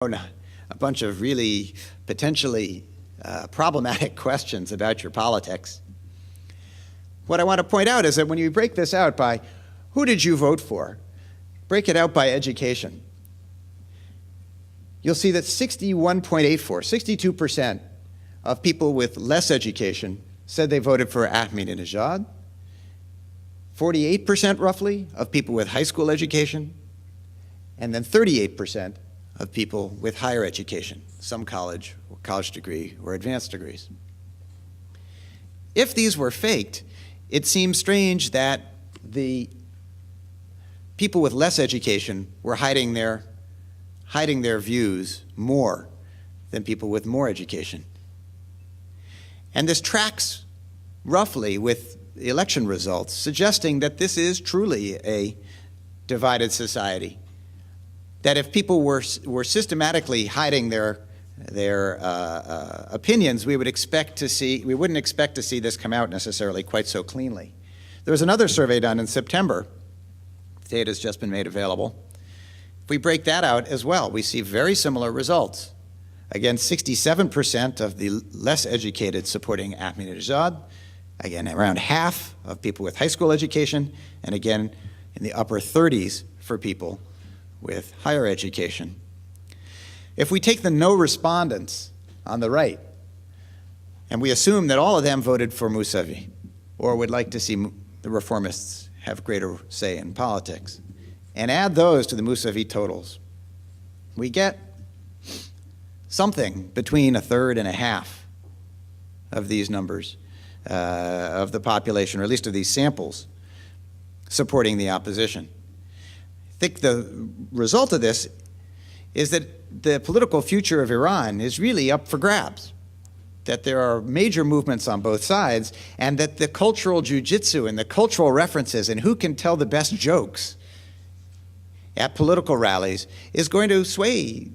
a bunch of really potentially problematic questions about your politics. What I want to point out is that when you break this out by who did you vote for, break it out by education, you'll see that 62% of people with less education said they voted for Ahmadinejad, 48% roughly of people with high school education, and then 38% of people with higher education, some college degree, or advanced degrees. If these were faked, it seems strange that the people with less education were hiding their views more than people with more education. And this tracks roughly with the election results, suggesting that this is truly a divided society. That if people were systematically hiding their opinions, we wouldn't expect to see this come out necessarily quite so cleanly. There was another survey done in September. The data has just been made available. If we break that out as well, we see very similar results. Again, 67% of the less educated supporting Ahmadinejad, again, around half of people with high school education, and again, in the upper 30s for people with higher education. If we take the no respondents on the right, and we assume that all of them voted for Mousavi, or would like to see the reformists have greater say in politics, and add those to the Mousavi totals, we get something between a third and a half of these numbers of the population, or at least of these samples, supporting the opposition. I think the result of this is that the political future of Iran is really up for grabs, that there are major movements on both sides, and that the cultural jiu-jitsu and the cultural references and who can tell the best jokes at political rallies is going to sway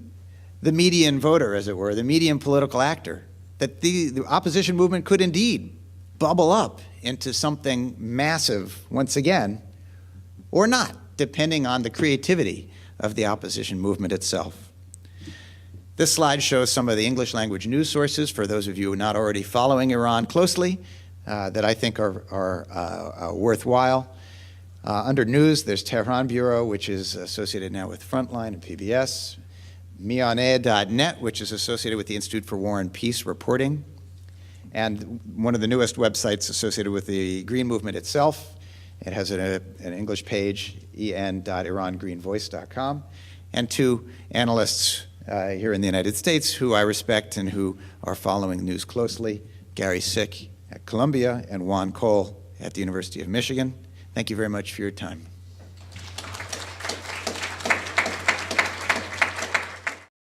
the median voter, as it were, the median political actor, that the opposition movement could indeed bubble up into something massive once again, or not, depending on the creativity of the opposition movement itself. This slide shows some of the English language news sources for those of you not already following Iran closely that I think are worthwhile. Under news, there's Tehran Bureau, which is associated now with Frontline and PBS, Mianeh.net, which is associated with the Institute for War and Peace Reporting, and one of the newest websites associated with the Green Movement itself. It has an English page, en.irangreenvoice.com, and two analysts here in the United States who I respect and who are following the news closely, Gary Sick at Columbia and Juan Cole at the University of Michigan. Thank you very much for your time.